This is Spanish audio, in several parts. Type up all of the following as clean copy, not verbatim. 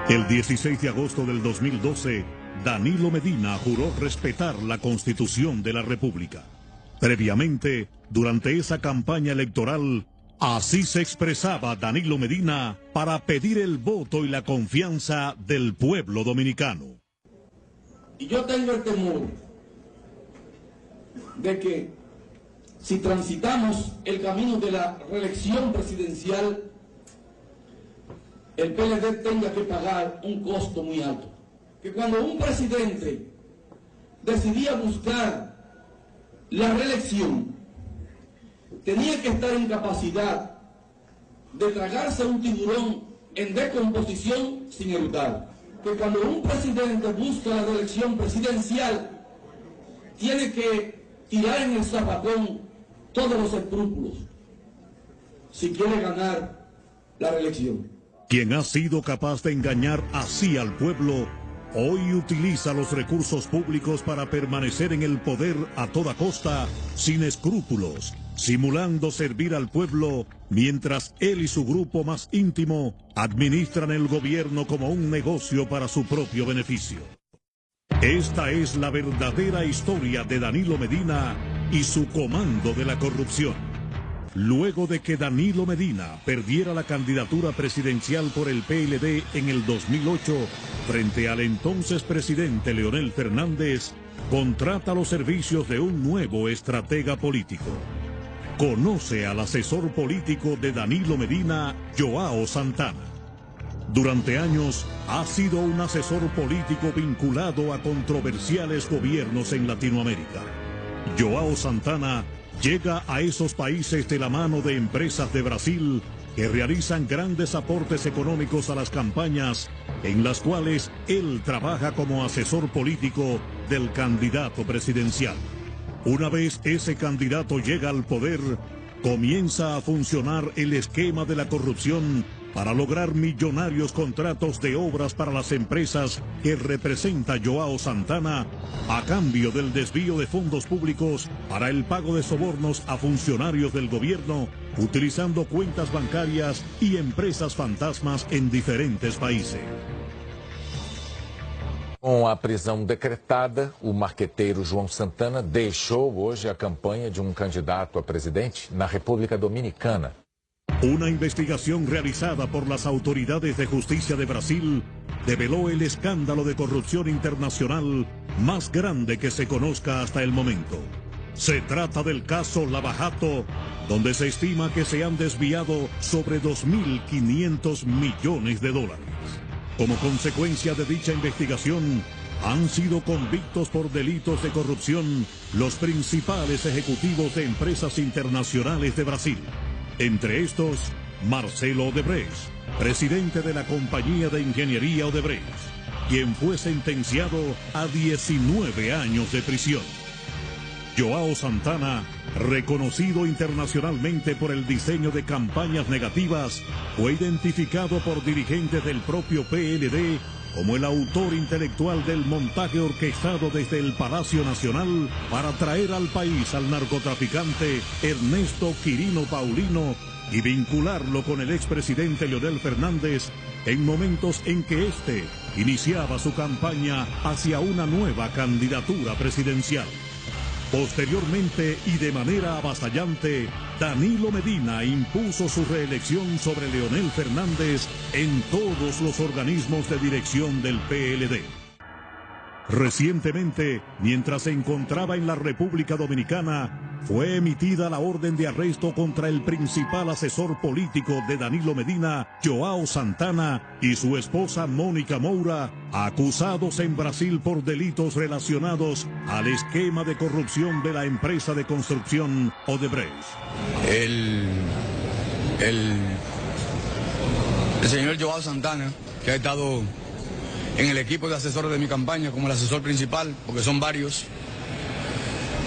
El 16 de agosto del 2012, Danilo Medina juró respetar la Constitución de la República. Previamente, durante esa campaña electoral, así se expresaba Danilo Medina para pedir el voto y la confianza del pueblo dominicano. Y yo tengo el temor de que si transitamos el camino de la reelección presidencial, el PLD tenga que pagar un costo muy alto. Que cuando un presidente decidía buscar la reelección, tenía que estar en capacidad de tragarse un tiburón en descomposición sin eructar. Que cuando un presidente busca la reelección presidencial, tiene que tirar en el zapacón todos los escrúpulos si quiere ganar la reelección. Quien ha sido capaz de engañar así al pueblo, hoy utiliza los recursos públicos para permanecer en el poder a toda costa, sin escrúpulos, simulando servir al pueblo, mientras él y su grupo más íntimo administran el gobierno como un negocio para su propio beneficio. Esta es la verdadera historia de Danilo Medina y su comando de la corrupción. Luego de que Danilo Medina perdiera la candidatura presidencial por el PLD en el 2008, frente al entonces presidente Leonel Fernández, contrata los servicios de un nuevo estratega político. Conoce al asesor político de Danilo Medina, Joao Santana. Durante años ha sido un asesor político vinculado a controversiales gobiernos en Latinoamérica. Joao Santana llega a esos países de la mano de empresas de Brasil que realizan grandes aportes económicos a las campañas en las cuales él trabaja como asesor político del candidato presidencial. Una vez ese candidato llega al poder, comienza a funcionar el esquema de la corrupción para lograr millonarios contratos de obras para las empresas que representa Joao Santana a cambio del desvío de fondos públicos para el pago de sobornos a funcionarios del gobierno, utilizando cuentas bancarias y empresas fantasmas en diferentes países. Com a prisão decretada, o marqueteiro João Santana deixou hoje a campanha de um candidato a presidente na República Dominicana. Una investigación realizada por las autoridades de justicia de Brasil develó el escándalo de corrupción internacional más grande que se conozca hasta el momento. Se trata del caso Lava Jato, donde se estima que se han desviado sobre 2.500 millones de dólares. Como consecuencia de dicha investigación, han sido convictos por delitos de corrupción los principales ejecutivos de empresas internacionales de Brasil. Entre estos, Marcelo Odebrecht, presidente de la compañía de ingeniería Odebrecht, quien fue sentenciado a 19 años de prisión. Joao Santana, reconocido internacionalmente por el diseño de campañas negativas, fue identificado por dirigentes del propio PLD como el autor intelectual del montaje orquestado desde el Palacio Nacional para traer al país al narcotraficante Ernesto Quirino Paulino y vincularlo con el expresidente Leonel Fernández en momentos en que éste iniciaba su campaña hacia una nueva candidatura presidencial. Posteriormente y de manera avasallante, Danilo Medina impuso su reelección sobre Leonel Fernández en todos los organismos de dirección del PLD. Recientemente, mientras se encontraba en la República Dominicana, fue emitida la orden de arresto contra el principal asesor político de Danilo Medina, Joao Santana, y su esposa Mónica Moura, acusados en Brasil por delitos relacionados al esquema de corrupción de la empresa de construcción Odebrecht. El señor Joao Santana, que ha estado en el equipo de asesores de mi campaña como el asesor principal, porque son varios,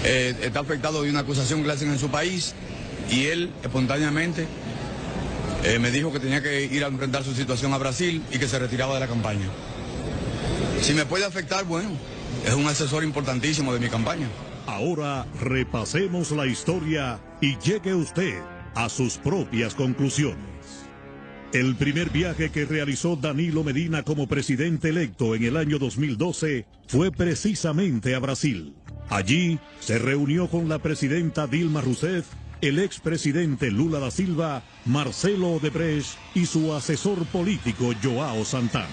está afectado de una acusación que le hacen en su país y él espontáneamente me dijo que tenía que ir a enfrentar su situación a Brasil y que se retiraba de la campaña. Si me puede afectar, bueno, es un asesor importantísimo de mi campaña. Ahora repasemos la historia y llegue usted a sus propias conclusiones. El primer viaje que realizó Danilo Medina como presidente electo en el año 2012 fue precisamente a Brasil. Allí se reunió con la presidenta Dilma Rousseff, el expresidente Lula da Silva, Marcelo Odebrecht y su asesor político João Santana.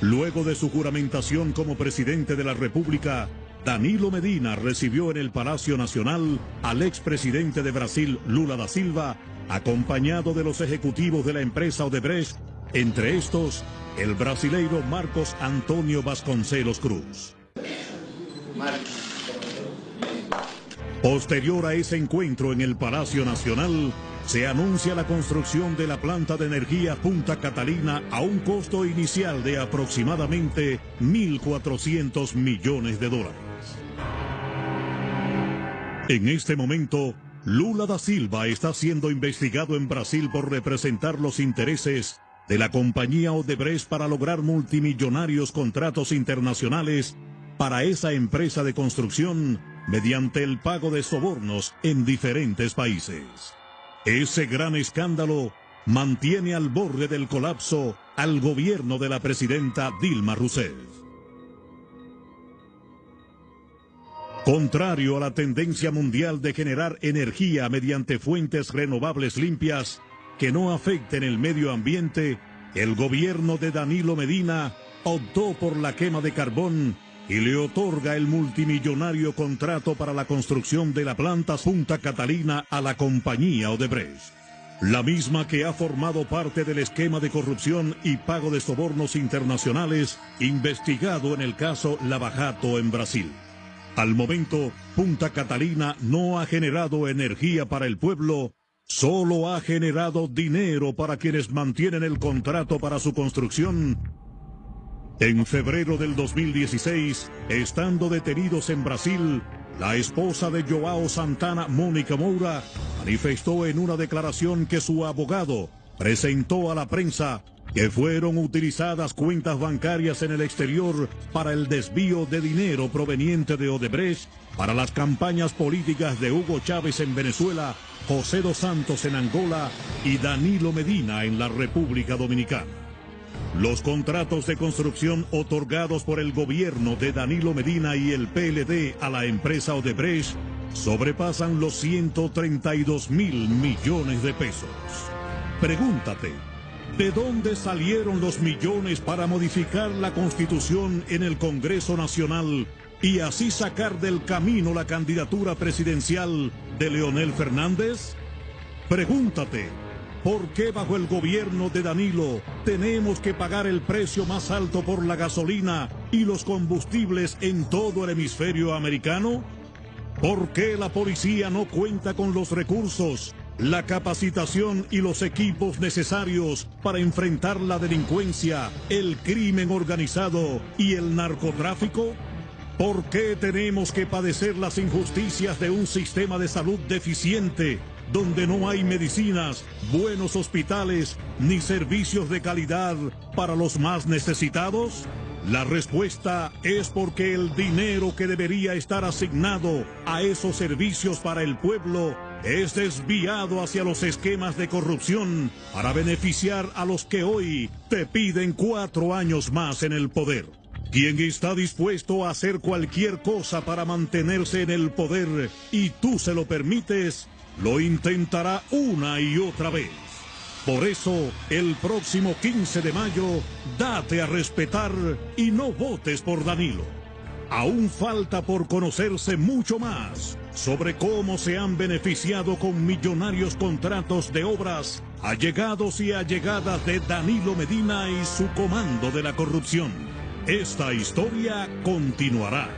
Luego de su juramentación como presidente de la República, Danilo Medina recibió en el Palacio Nacional al expresidente de Brasil, Lula da Silva, acompañado de los ejecutivos de la empresa Odebrecht, entre estos, el brasileiro Marcos Antônio Vasconcelos Cruz. Posterior a ese encuentro en el Palacio Nacional, se anuncia la construcción de la planta de energía Punta Catalina a un costo inicial de aproximadamente $1.400 millones. En este momento, Lula da Silva está siendo investigado en Brasil por representar los intereses de la compañía Odebrecht para lograr multimillonarios contratos internacionales para esa empresa de construcción mediante el pago de sobornos en diferentes países. Ese gran escándalo mantiene al borde del colapso al gobierno de la presidenta Dilma Rousseff. Contrario a la tendencia mundial de generar energía mediante fuentes renovables limpias que no afecten el medio ambiente, el gobierno de Danilo Medina optó por la quema de carbón y le otorga el multimillonario contrato para la construcción de la planta Punta Catalina a la compañía Odebrecht, la misma que ha formado parte del esquema de corrupción y pago de sobornos internacionales investigado en el caso Lava Jato en Brasil. Al momento, Punta Catalina no ha generado energía para el pueblo, solo ha generado dinero para quienes mantienen el contrato para su construcción. En febrero del 2016, estando detenidos en Brasil, la esposa de João Santana, Mônica Moura, manifestó en una declaración que su abogado presentó a la prensa que fueron utilizadas cuentas bancarias en el exterior para el desvío de dinero proveniente de Odebrecht para las campañas políticas de Hugo Chávez en Venezuela, José dos Santos en Angola y Danilo Medina en la República Dominicana. Los contratos de construcción otorgados por el gobierno de Danilo Medina y el PLD a la empresa Odebrecht sobrepasan los 132.000 millones de pesos. Pregúntate, ¿de dónde salieron los millones para modificar la Constitución en el Congreso Nacional y así sacar del camino la candidatura presidencial de Leonel Fernández? Pregúntate, ¿por qué bajo el gobierno de Danilo tenemos que pagar el precio más alto por la gasolina y los combustibles en todo el hemisferio americano? ¿Por qué la policía no cuenta con los recursos, la capacitación y los equipos necesarios para enfrentar la delincuencia, el crimen organizado y el narcotráfico? ¿Por qué tenemos que padecer las injusticias de un sistema de salud deficiente, donde no hay medicinas, buenos hospitales, ni servicios de calidad para los más necesitados? La respuesta es porque el dinero que debería estar asignado a esos servicios para el pueblo es desviado hacia los esquemas de corrupción para beneficiar a los que hoy te piden 4 años más en el poder. Quien está dispuesto a hacer cualquier cosa para mantenerse en el poder y tú se lo permites, lo intentará una y otra vez. Por eso, el próximo 15 de mayo, date a respetar y no votes por Danilo. Aún falta por conocerse mucho más sobre cómo se han beneficiado con millonarios contratos de obras, allegados y allegadas de Danilo Medina y su comando de la corrupción. Esta historia continuará.